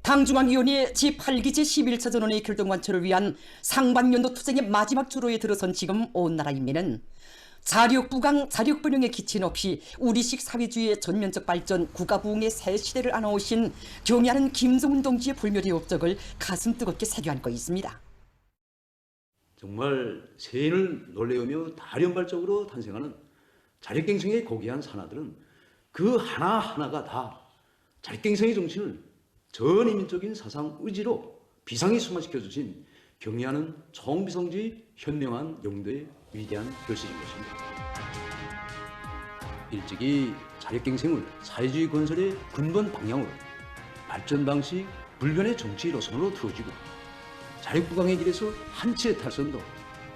당중앙위원회 제8기 제11차 전원회 결동 완초를 위한 상반년도 투쟁의 마지막 주로에 들어선 지금 온 나라 인민은 자력부강, 자력분영의 기침 없이 우리식 사회주의의 전면적 발전, 국가부흥의 새 시대를 안아오신 경애하는 김정은 동지의 불멸의 업적을 가슴 뜨겁게 새겨안고 있습니다. 정말 세인을 놀래우며 다련발적으로 탄생하는 자력갱생의 고귀한 산하들은 그 하나하나가 다 자력갱생의 정신을 전인민적인 사상 의지로 비상히 순환시켜 주신 경애하는 총비성지 현명한 영도의 위대한 결실인 것입니다. 일찍이 자력갱생을 사회주의 건설의 근본 방향으로, 발전 방식, 불변의 정치 노선으로 틀어지고 자력부강의 길에서 한 치의 탈선도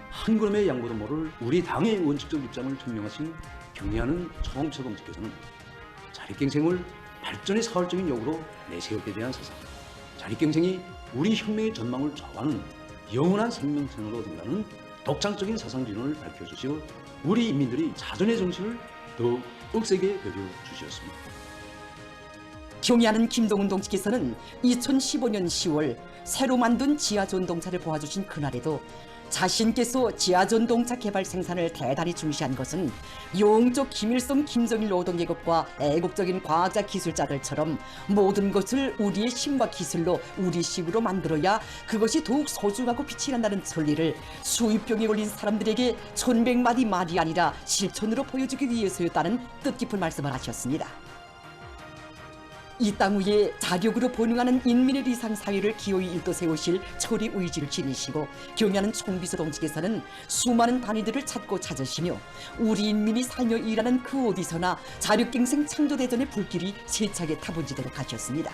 한 걸음의 양보도 모를 우리 당의 원칙적 입장을 증명하신 경애하는 총비서동지께서는 자력갱생을 발전의 사활적인 역으로 내세우게 대한 사상, 자력갱생이 우리 혁명의 전망을 좌우하는 영원한 생명선으로 된다는 독창적인 사상진언을 밝혀주시어 우리 인민들이 자전의 정신을 더욱 억세게 여겨주셨습니다. 경애하는 김정은 동지께서는 2015년 10월 새로 만든 지하전동차를 보아주신 그날에도 자신께서 지하전동차 개발 생산을 대단히 중시한 것은 영적 김일성 김정일 노동계급과 애국적인 과학자 기술자들처럼 모든 것을 우리의 힘과 기술로 우리식으로 만들어야 그것이 더욱 소중하고 빛이 난다는 진리를 수입병에 걸린 사람들에게 1100마디 말이 아니라 실천으로 보여주기 위해서였다는 뜻깊은 말씀을 하셨습니다. 이 땅 위에 자력으로 번영하는 인민의 리상 사회를 기어이 일떠세우실 철의 의지를 지니시고 경애하는 총비서 동지께서는 수많은 단위들을 찾고 찾으시며 우리 인민이 살며 일하는 그 어디서나 자력갱생 창조대전의 불길이 세차게 타본지도록 하셨습니다.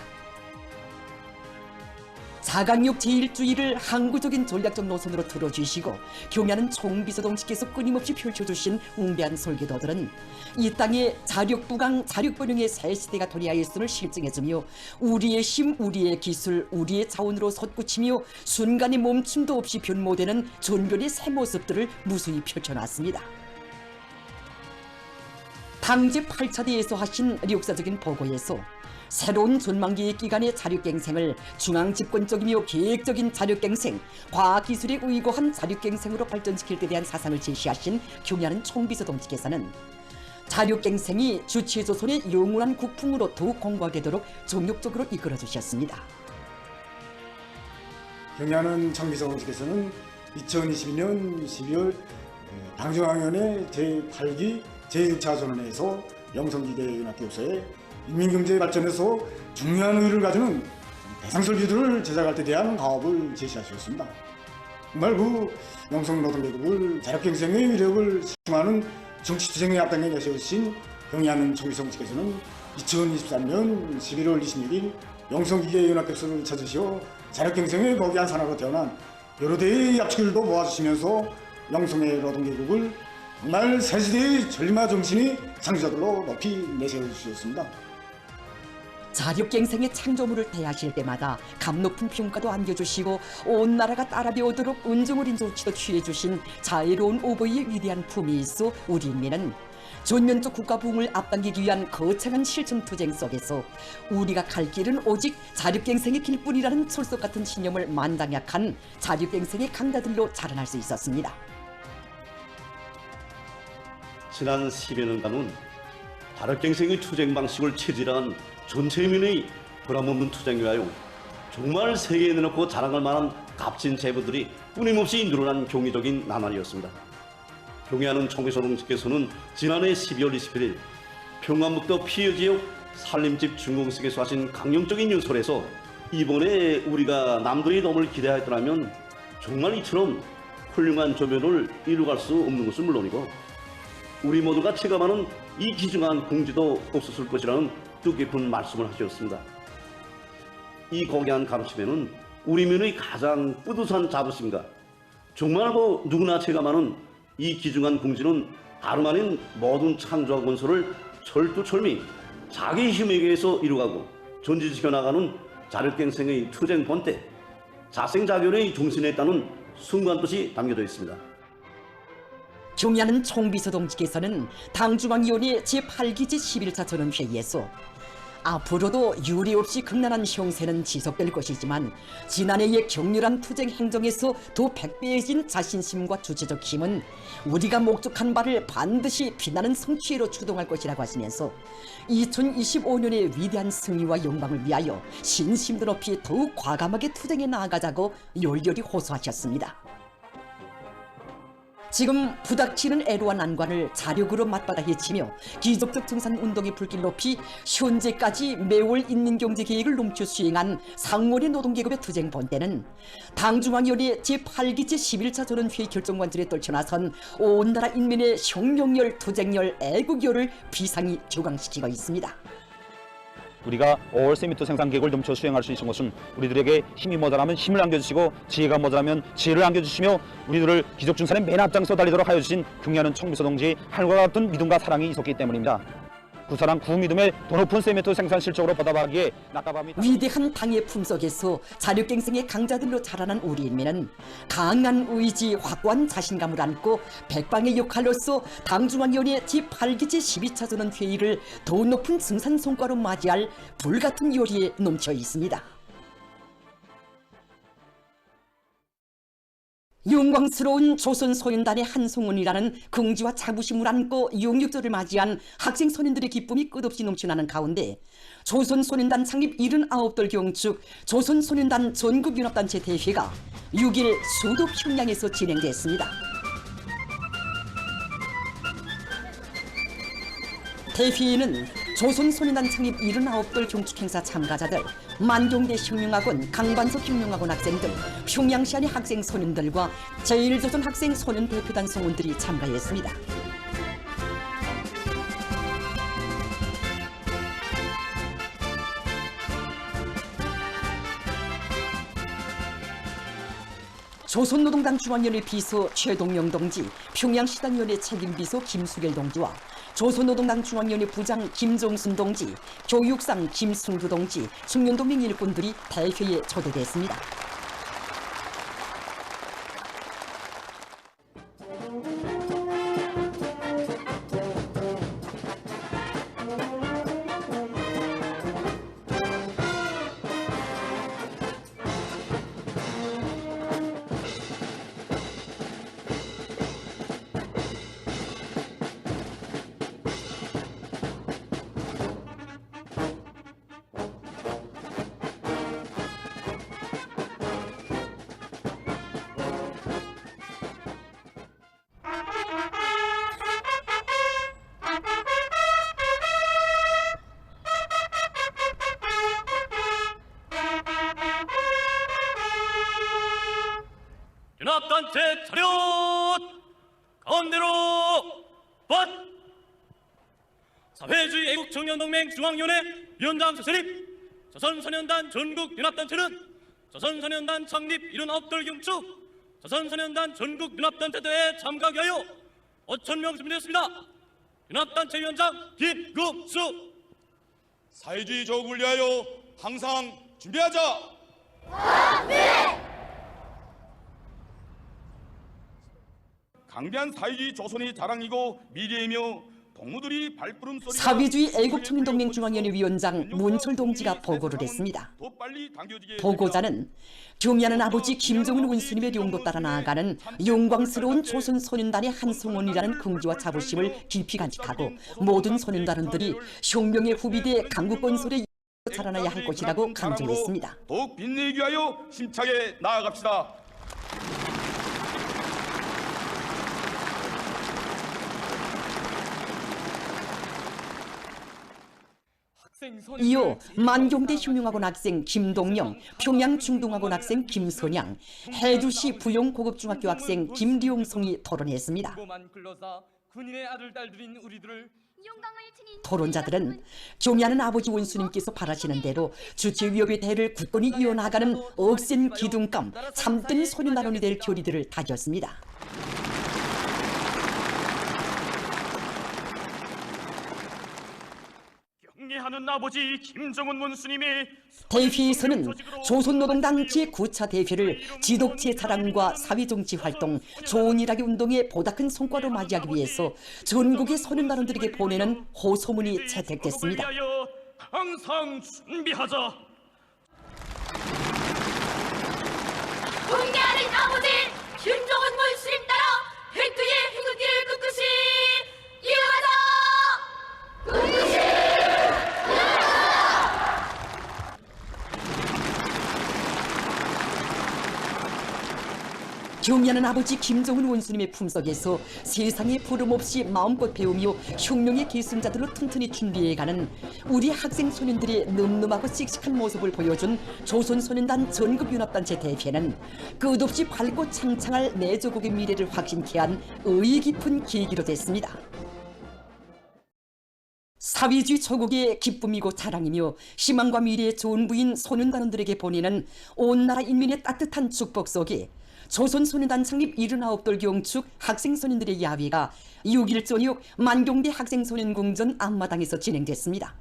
자강력 제1주의를 항구적인 전략적 노선으로 들어주시고 경애하는 총비서 동지께서 끊임없이 펼쳐주신 웅대한 설계도들은 이 땅에 자력부강, 자력번영의 새 시대가 도래하였음을 실증해주며 우리의 힘, 우리의 기술, 우리의 자원으로 솟구치며 순간의 멈춤도 없이 변모되는 전변의 새 모습들을 무수히 펼쳐놨습니다. 당제 8차대에서 하신 역사적인 보고에서 새로운 전망기의 기간의 자력갱생을 중앙집권적이며 계획적인 자력갱생, 과학기술에 의거한 자력갱생으로 발전시킬 데 대한 사상을 제시하신 경애하는 총비서 동지께서는 자력갱생이 주체조선의 영원한 국풍으로 더욱 공고화되도록 정력적으로 이끌어주셨습니다. 경애하는 총비서 동지께서는 2022년 12월 당중앙위원회 제8기 제6차 전원회에서 영성지대연합교육소에 인민경제 발전에서 중요한 의의를 가지는 대상설계도를 제작할 때 대한 가업을 제시하셨습니다. 정말 그 영성노동계급을 자력갱생의 위력을 시중하는 정치투쟁의 앞당에 내세우신 경애하는 총비서 동지께서는 2023년 11월 26일 영성기계연합교육소를 찾으시어 자력갱생의 거대한 산하로 태어난 여러 대의 약치들도 모아주시면서 영성의 노동계급을 정말 새시대의 전리마 정신이 창조자들로 높이 내세워주셨습니다. 자력갱생의 창조물을 대하실 때마다 감 높은 평가도 안겨주시고 온 나라가 따라 배우도록 은정어린 조치도 취해주신 자애로운 오보의 위대한 품이 있어 우리 인민은 전면적 국가부흥을 앞당기기 위한 거창한 실천투쟁 속에서 우리가 갈 길은 오직 자력갱생의 길뿐이라는 철석 같은 신념을 만장약한 자력갱생의 강자들로 자라날 수 있었습니다. 지난 10여 년간은 자력갱생의 투쟁 방식을 체질한 전체민의 변함없는 투쟁에 하여 정말 세계에 내놓고 자랑할 만한 값진 제보들이 끊임없이 늘어난 경이적인 나날이었습니다. 경애하는 총비서 동지께서는 지난해 12월 21일 평안북도 피해지역 살림집 중공식에서 하신 강령적인 연설에서 이번에 우리가 남들의 도움을 기대하였더라면 정말 이처럼 훌륭한 조변을 이루갈 수 없는 것은 물론이고 우리 모두가 체감하는 이 귀중한 공지도 없었을 것이라는 뜻깊은 말씀을 하셨습니다. 이 고귀한 가르침에는 우리 민의 가장 뿌듯한 자부심과 정말로 누구나 체감하는 이 귀중한 공지는 다름 아닌 모든 창조와 건설을 철두철미 자기 힘에 의해서 이루가고 전진시켜 나가는 자력갱생의 투쟁 본때 자생자결의 정신에 따른 순간 뜻이 담겨져 있습니다. 경애하는 총비서 동지께서는 당중앙위원회 제8기 제11차 전원회의에서 앞으로도 유례 없이 극난한 형세는 지속될 것이지만 지난해의 격렬한 투쟁 행정에서 더 백배해진 자신심과 주체적 힘은 우리가 목적한 바를 반드시 빛나는 성취로 추동할 것이라고 하시면서 2025년의 위대한 승리와 영광을 위하여 신심도 높이 더욱 과감하게 투쟁에 나아가자고 열렬히 호소하셨습니다. 지금 부닥치는 애로와 난관을 자력으로 맞받아 헤치며 기적적 청산운동의 불길 높이 현재까지 매월 인민경제 계획을 넘쳐 수행한 상원의 노동계급의 투쟁 본때는 당중앙위원회 제8기 제11차 전원회의 결정관절에 떨쳐나선 온 나라 인민의 혁명열, 투쟁열, 애국열을 비상히 격앙시키고 있습니다. 우리가 5월 세미토 생산 계획을 넘쳐 수행할 수 있는 것은 우리들에게 힘이 모자라면 힘을 안겨주시고 지혜가 모자라면 지혜를 안겨주시며 우리들을 기적준산의 맨 앞장서 달리도록 하여 주신 경애하는 청비서 동지의 하늘과 같은 믿음과 사랑이 있었기 때문입니다. 그 사랑 그 믿음의 더 높은 세미토 생산 실적으로 보답하기에 낮과 밤이 위대한 당의 품속에서 자력갱생의 강자들로 자라난 우리 인민은 강한 의지, 확고한 자신감을 안고 백방의 역할로서 당중앙위원회 제8기 제12차 전원회의를 더 높은 승산 성과로 맞이할 불같은 요리에 넘쳐 있습니다. 영광스러운 조선소년단의 한송원이라는 긍지와 자부심을 안고 영육절을 맞이한 학생소년들의 기쁨이 끝없이 넘쳐나는 가운데 조선소년단 창립 79돌 경축 조선소년단 전국연합단체 대회가 6일 수도 평양에서 진행됐습니다. 대회에는 조선소년단 창립 79돌 경축행사 참가자들, 만경대 혁명학원, 강반석 혁명학원 학생 등 평양시 안의 학생 소년들과 제1조선 학생 소년 대표단 성원들이 참가했습니다. 조선노동당 중앙위원회 비서 최동영 동지, 평양시당위원회 책임비서 김수결 동지와 조선노동당 중앙위원회 부장 김종순 동지, 교육상 김승두 동지, 숙련동맹 일꾼들이 대회에 초대됐습니다. 연합단체 차렷! 가운데로 뻗! 사회주의 애국청년동맹 중앙위원회 위원장 세립 조선소년단 전국연합단체는 조선소년단 창립 79돌 경축 조선소년단 전국연합단체 대회에 참가하기 위하여 5,000명 준비되었습니다. 연합단체 위원장 김국수. 사회주의 조국을 위하여 항상 준비하자. 강대한 사회주의 조선의 자랑이고 미래이며 동무들이 발부름 소리 사회주의 애국청년동맹 중앙위원회 위원장 문철 동지가 보고를 했습니다. 보고자는 경애하는 아버지 김정은 원수님의 령도 따라 나아가는 영광스러운 조선소년단의 한송원이라는 긍지와 자부심을 깊이 간직하고 모든 소년단원들이 혁명의 후비대 강국건설에 자라나야 할 것이라고 강조했습니다. 더욱 빛내기 위하여 힘차게 나아갑시다. 이어 만경대 혁명학원 학생 김동영, 평양중동학원 학생 김선양, 해주시 부용고급중학교 학생 김리용성이 토론했습니다. 토론자들은 경애하는 아버지 원수님께서 바라시는 대로 주체위협의 대를 굳건히 이어나가는 억센 기둥감, 참된 소년단원이 될 결의들을 다졌습니다. 경애하는 아버지 김정은 원수님의 대회에서는 조선노동당 제9차 대회를 지독체 사랑과 사회정치 활동, 좋은 일하기 운동의 보다 큰 성과로 맞이하기 위해서 전국의 소년단원들에게 보내는 호소문이 채택됐습니다. 항상 준비하자. 공개하는 아버지 김정은 문수님 따라 획기의 행군길을 꿋꿋이 이어가자. 경의하는 아버지 김정은 원수님의 품속에서 세상에 부름없이 마음껏 배우며 혁명의 계승자들로 튼튼히 준비해가는 우리 학생 소년들의 늠름하고 씩씩한 모습을 보여준 조선소년단 전국연합단체 대회는 끝없이 밝고 창창할 내 조국의 미래를 확신케 한 의의 깊은 계기로 됐습니다. 사회주의 조국의 기쁨이고 자랑이며 희망과 미래의 좋은 부인 소년단원들에게 보내는 온 나라 인민의 따뜻한 축복 속에 조선소년단 창립 79돌 경축 학생소년들의 야외가 6일 저녁 만경대 학생소년궁전 앞마당에서 진행됐습니다.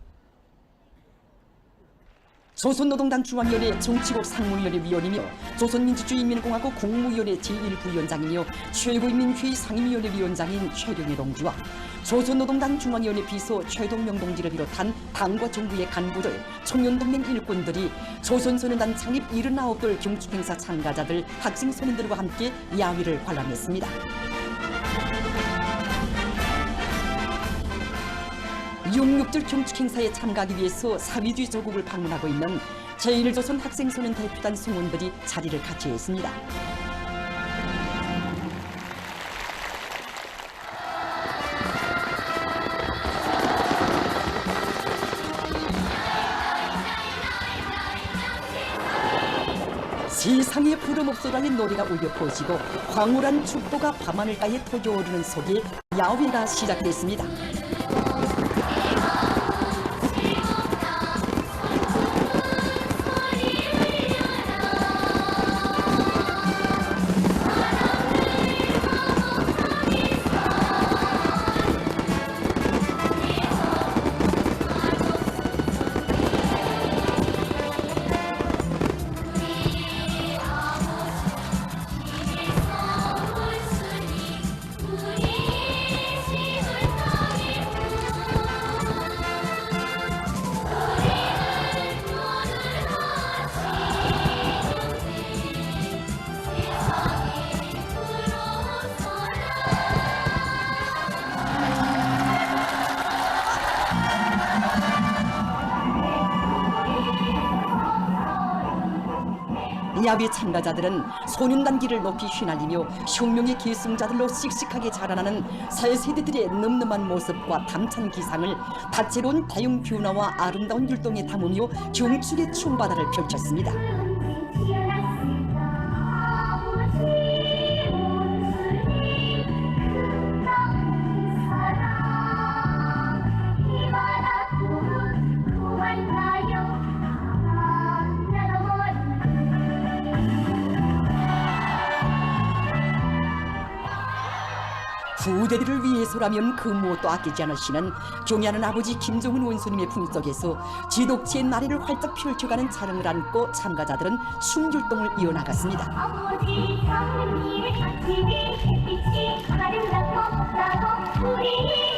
조선노동당 중앙위원회 정치국 상무위원회 위원이며 조선민주주의인민공화국 국무위원회 제1부위원장이며 최고인민회의 상임위원회 위원장인 최경일 동지와 조선노동당 중앙위원회 비서 최동명 동지를 비롯한 당과 정부의 간부들, 청년동맹 일꾼들이 조선소년단 창립 79돌 경축행사 참가자들, 학생소년들과 함께 야외를 관람했습니다. 66절 경축행사에 참가하기 위해서 사회주의 조국을 방문하고 있는 제1조선 학생소년 대표단 승원들이 자리를 같이 했습니다. 세상에 부름없소라는 노래가 울려 퍼지고 황홀한 축보가 밤하늘가에 터져오르는 속에 야외가 시작됐습니다. 야외 참가자들은 소년단기를 높이 휘날리며 혁명의 계승자들로 씩씩하게 자라나는 새 세대들의 늠름한 모습과 담찬 기상을 다채로운 다용 변화와 아름다운 율동에 담으며 경축의 춤바다를 펼쳤습니다. 후대들을 위해서라면 그 무엇도 아끼지 않으시는 경의하는 아버지 김정은 원수님의 품속에서 지독지의 나래를 활짝 펼쳐가는 자랑을 안고 참가자들은 춤율동을 이어나갔습니다. 아버지 하느님의 가슴이 빛이 아름답고 나고 우리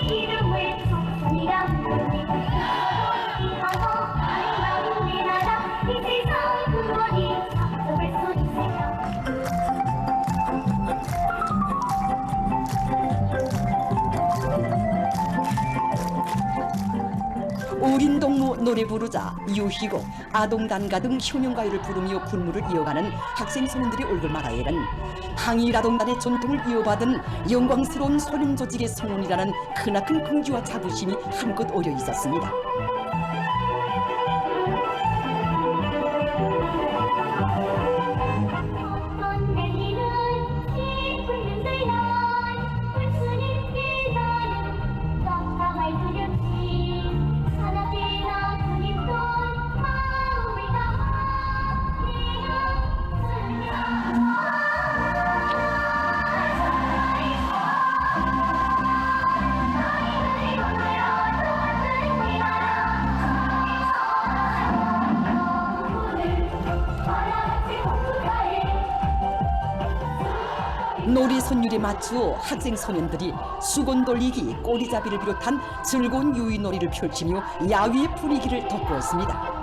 이름을 천천히라 부르고 하고 아름다운 내 나라 이 세상 구원이 잡숴갈 수 있을까. 어린 동무 노래 부르자, 유희곡, 아동단가 등 효명가요를 부르며 군무를 이어가는 학생소년들의 얼굴마다에는 항일아동단의 전통을 이어받은 영광스러운 소년조직의 성원이라는 크나큰 긍지와 자부심이 한껏 어려 있었습니다. 놀이 선율에 맞추어 학생 소년들이 수건 돌리기, 꼬리잡이를 비롯한 즐거운 유인놀이를 펼치며 야외 분위기를 돋구었습니다.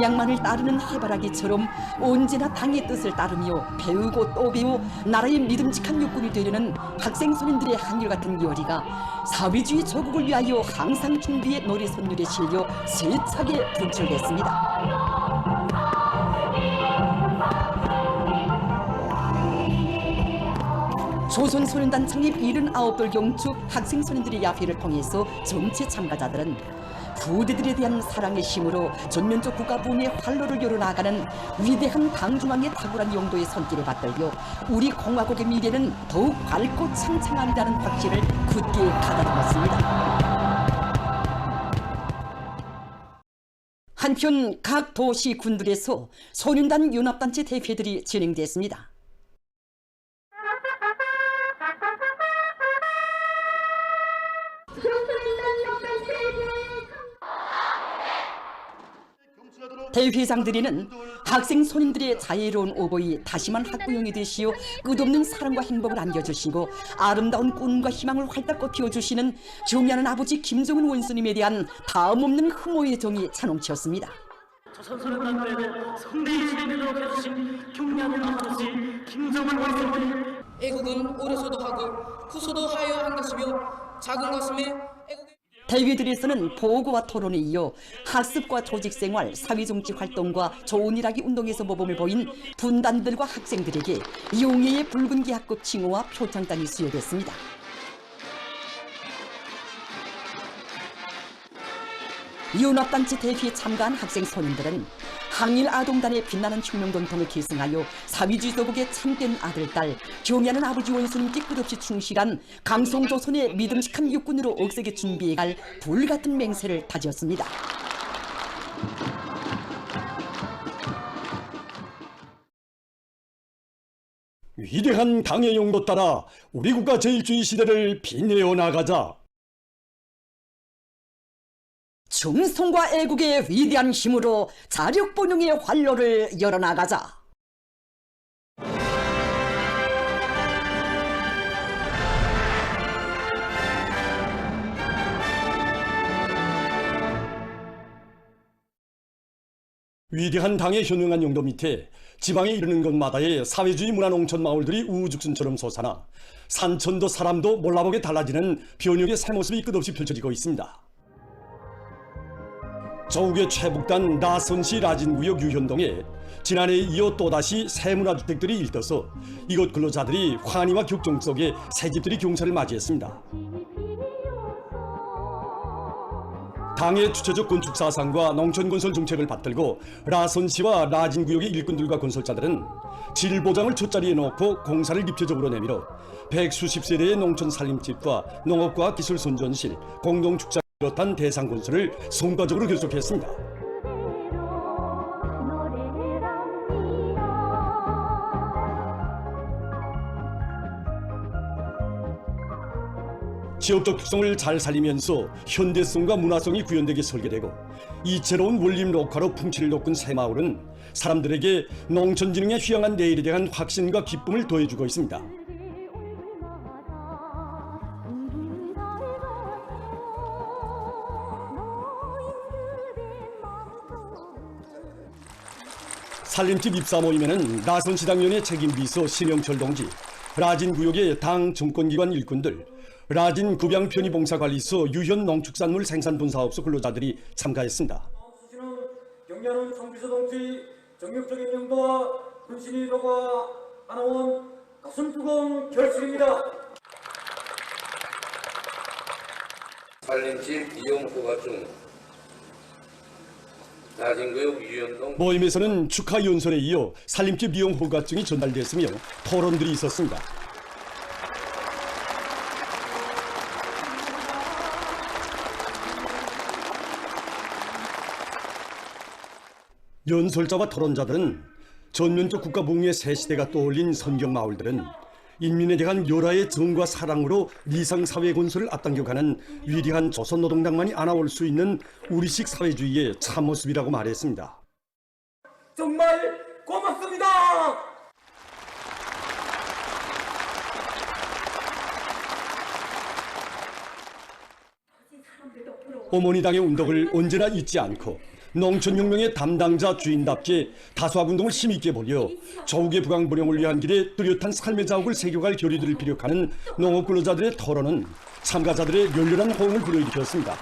태양만을 따르는 해바라기처럼 언제나 당의 뜻을 따르며 배우고 또 배워 나라의 믿음직한 육군이 되려는 학생 소년들의 한결같은 열의가 사회주의 조국을 위하여 항상 준비의 놀이 선율에 실려 세차게 분출됐습니다. 조선소년단 창립 79돌 경축 학생 소년들의 야회를 통해서 정치 참가자들은 부대들에 대한 사랑의 힘으로 전면적 국가 부흥의 활로를 열어나가는 위대한 당중앙의 탁월한 용도의 손길에 받들려 우리 공화국의 미래는 더욱 밝고 창창하리라는 확신을 굳게 가다듬었습니다. 한편 각 도시 군들에서 소년단 연합단체 대회들이 진행됐습니다. 대회장들에는 학생 소년들의 자애로운 오보이 다시만 학부형이 되시어 끝없는 사랑과 행복을 안겨주시고 아름다운 꿈과 희망을 활짝 피워주시는 존경하는 아버지 김정은 원수님에 대한 다음없는 흠모의 정이 찬홍치었습니다. 조선소년단대회를 성대히 진행하도록 해주신 경례하는 아버지 김정은 원수님, 애국은 오래서도 하고 후소도 하여야 한 것이며 작은 가슴에 애국의 대회들에서는 보고와 토론에 이어 학습과 조직생활, 사회정치 활동과 좋은 일하기 운동에서 모범을 보인 분단들과 학생들에게 용예의 붉은 계학급 칭호와 표창장이 수여됐습니다. 연합단체 대회에 참가한 학생 소년들은 항일 아동단의 빛나는 혁명 전통을 계승하여 사회주의 조국의 참된 아들, 딸, 경애하는 아버지 원수님께 끝없이 충실한 강성조선의 믿음직한 육군으로 억세게 준비해갈 불같은 맹세를 다졌습니다. 위대한 당의 용도 따라 우리 국가 제일주의 시대를 빛내어 나가자. 충성과 애국의 위대한 힘으로 자력본영의 활로를 열어나가자. 위대한 당의 현명한 용도 밑에 지방에 이르는 곳마다의 사회주의 문화농촌 마을들이 우후죽순처럼 솟아나 산천도 사람도 몰라보게 달라지는 변혁의 새 모습이 끝없이 펼쳐지고 있습니다. 조국의 최북단 나선시 라진구역 유현동에 지난해에 이어 또다시 새 문화주택들이 일떠서 이곳 근로자들이 환희와 격정 속에 새집들이 경사를 맞이했습니다. 당의 주체적 건축 사상과 농촌 건설 정책을 받들고 라선시와 라진구역의 일꾼들과 건설자들은 질 보장을 첫자리에 놓고 공사를 입체적으로 내밀어 백수십 세대의 농촌 살림집과 농업과 기술 선전실, 공동축사 비롯한 대상 건설을 성과적으로 계속했습니다. 지역적 특성을 잘 살리면서 현대성과 문화성이 구현되게 설계되고 이채로운 원림 녹화로 풍치를 돋군 새마을은 사람들에게 농촌진흥에 휘황한 내일에 대한 확신과 기쁨을 더해주고 있습니다. 살림집 입사 모임에는 나선시당위원회 책임비서 신영철 동지, 라진구역의 당 정권기관 일꾼들, 라진 급양편의봉사관리소 유현 농축산물 생산분사업소 근로자들이 참가했습니다. 수시는 경례하는 정비서 동지 정력적인 용도와 헌신이 녹아 1 하나원 가슴 뜨거운 결실입니다. 산림집 이용 허가 중 나진구역 유연동 모임에서는 축하 연설에 이어 산림집 이용 허가증이 전달됐으며 토론들이 있었습니다. 연설자와 토론자들은 전면적 국가봉의 새 시대가 떠올린 선경 마을들은 인민에 대한 요라의 정과 사랑으로 리상사회 건설을 앞당겨가는 위대한 조선노동당만이 안아올 수 있는 우리식 사회주의의 참모습이라고 말했습니다. 정말 고맙습니다. 어머니 당의 운동을 언제나 잊지 않고 농촌혁명의 담당자 주인답게 다수학운동을 힘있게 벌여 조국의 부강번영을 위한 길에 뚜렷한 삶의 자욱을 새겨갈 결의들을 피력하는 농업근로자들의 토론은 참가자들의 열렬한 호응을 불러일으켰습니다.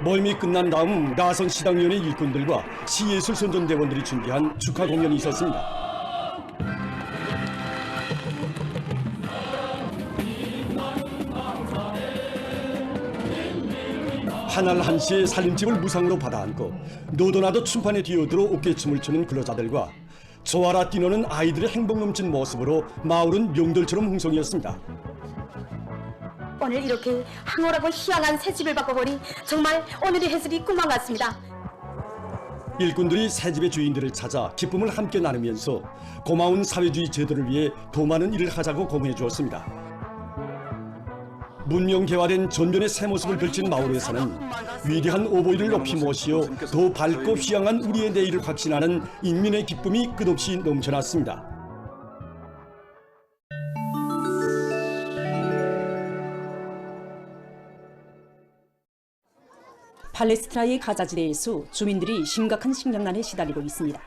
모임이 끝난 다음 라선 시당위원회 일꾼들과 시예술 선전대원들이 준비한 축하 공연이 있었습니다. 한알 한시의 살림집을 무상으로 받아안고 너도나도 춤판에 뛰어들어 어깨춤을 추는 근로자들과 좋아라 뛰노는 아이들의 행복 넘친 모습으로 마을은 명절처럼 흥성이었습니다. 오늘 이렇게 황홀하고 희한한 새집을 바꿔보니 정말 오늘의 해설이 꿈만 같습니다. 일꾼들이 새집의 주인들을 찾아 기쁨을 함께 나누면서 고마운 사회주의 제도를 위해 더 많은 일을 하자고 공언해 주었습니다. 문명 개화된 전변의 새 모습을 펼친 마을에서는 위대한 오보이를 높이 모시어 더 밝고 휘황한 우리의 내일을 확신하는 인민의 기쁨이 끝없이 넘쳐났습니다. 팔레스타인의 가자지대에서 주민들이 심각한 식량난에 시달리고 있습니다.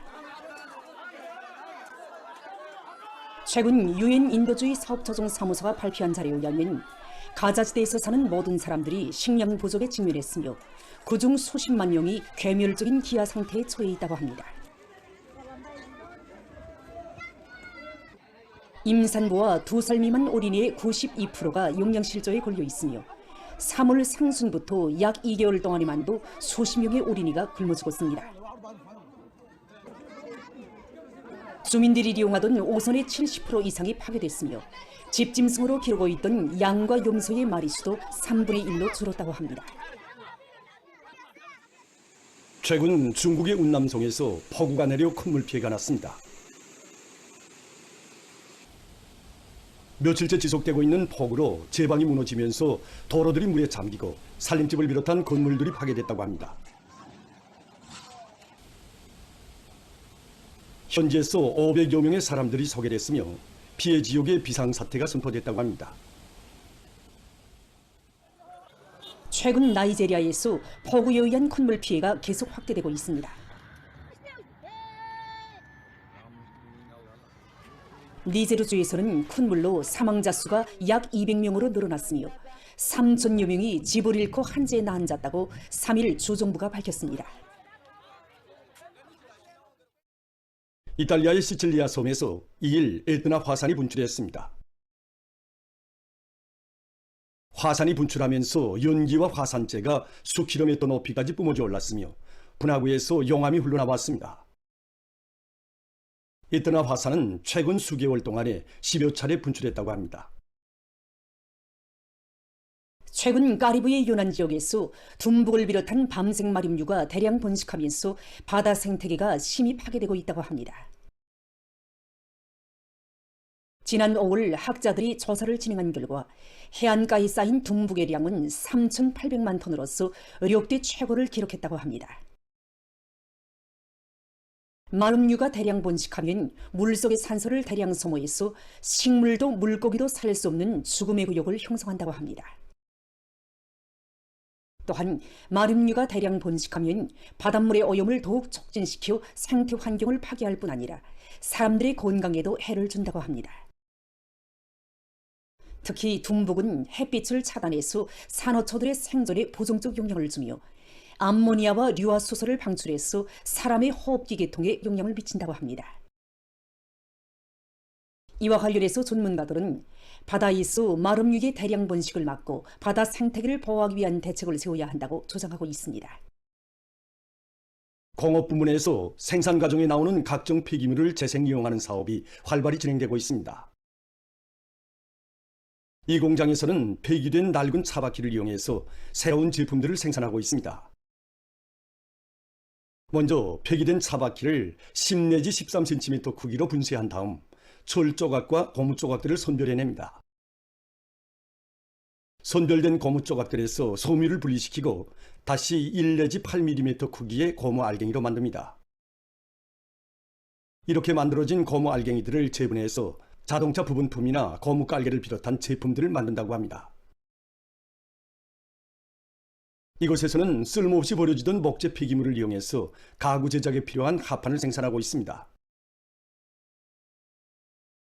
최근 유엔 인도주의 사업조정사무소가 발표한 자료에 의하면 가자지대에서 사는 모든 사람들이 식량 부족에 직면했으며 그중 수십만 명이 괴멸적인 기아 상태에 처해 있다고 합니다. 임산부와 2살 미만 어린이의 92%가 영양실조에 걸려 있으며 3월 상순부터 약 2개월 동안에만도 수십 명의 어린이가 굶어 죽었습니다. 주민들이 이용하던 5선의 70% 이상이 파괴됐으며 집짐승으로 기르고 있던 양과 염소의 마리수도 3분의 1로 줄었다고 합니다. 최근 중국의 운남성에서 폭우가 내려 큰 물피해가 났습니다. 며칠째 지속되고 있는 폭우로 제방이 무너지면서 도로들이 물에 잠기고 살림집을 비롯한 건물들이 파괴됐다고 합니다. 현지에서 500여 명의 사람들이 소개됐으며 피해 지역에 비상사태가 선포됐다고 합니다. 최근 나이제리아에서 폭우에 의한 큰 피해가 계속 확대되고 있습니다. 니제르주에서는 큰 물로 사망자 수가 약 200명으로 늘어났으며 3천여 명이 집을 잃고 한재에 나앉았다고 3일 주정부가 밝혔습니다. 이탈리아의 시칠리아 섬에서 2일 에트나 화산이 분출했습니다. 화산이 분출하면서 연기와 화산재가 수킬로미터 높이까지 뿜어져 올랐으며 분화구에서 용암이 흘러나왔습니다. 에트나 화산은 최근 수개월 동안에 10여 차례 분출했다고 합니다. 최근 카리브해 연안 지역에서 둠북을 비롯한 밤생 마림류가 대량 번식하면서 바다 생태계가 심히 파괴되고 있다고 합니다. 지난 5월 학자들이 조사를 진행한 결과 해안가에 쌓인 둠북의 량은 3,800만 톤으로서 역대 최고를 기록했다고 합니다. 마름류가 대량 번식하면 물속의 산소를 대량 소모해서 식물도 물고기도 살 수 없는 죽음의 구역을 형성한다고 합니다. 또한 마름류가 대량 번식하면 바닷물의 오염을 더욱 촉진시켜 생태 환경을 파괴할 뿐 아니라 사람들의 건강에도 해를 준다고 합니다. 특히 둠북은 햇빛을 차단해서 산호초들의 생존에 부정적 영향을 주며 암모니아와 류화수소를 방출해서 사람의 호흡기 계통에 영향을 미친다고 합니다. 이와 관련해서 전문가들은 바다 이수 마름 위기 대량 번식을 막고 바다 생태계를 보호하기 위한 대책을 세워야 한다고 주장하고 있습니다. 공업 부문에서 생산 과정에 나오는 각종 폐기물을 재생 이용하는 사업이 활발히 진행되고 있습니다. 이 공장에서는 폐기된 낡은 차바퀴를 이용해서 새로운 제품들을 생산하고 있습니다. 먼저 폐기된 차바퀴를 10 내지 13cm 크기로 분쇄한 다음 철 조각과 고무 조각들을 선별해냅니다. 선별된 고무 조각들에서 섬유를 분리시키고 다시 1 내지 8mm 크기의 고무 알갱이로 만듭니다. 이렇게 만들어진 고무 알갱이들을 재분해서 자동차 부분품이나 고무 깔개를 비롯한 제품들을 만든다고 합니다. 이곳에서는 쓸모없이 버려지던 목재 폐기물을 이용해서 가구 제작에 필요한 합판을 생산하고 있습니다.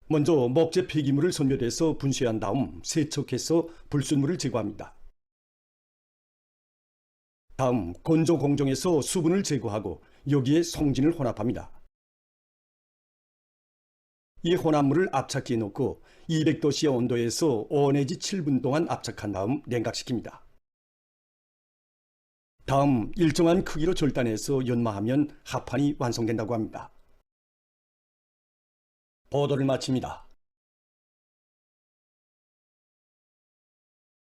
먼저 목재 폐기물을 선별해서 분쇄한 다음 세척해서 불순물을 제거합니다. 다음 건조 공정에서 수분을 제거하고 여기에 송진을 혼합합니다. 이 혼합물을 압착기에 넣고 200도씨의 온도에서 5 내지 7분 동안 압착한 다음 냉각시킵니다. 다음 일정한 크기로 절단해서 연마하면 합판이 완성된다고 합니다. 보도를 마칩니다.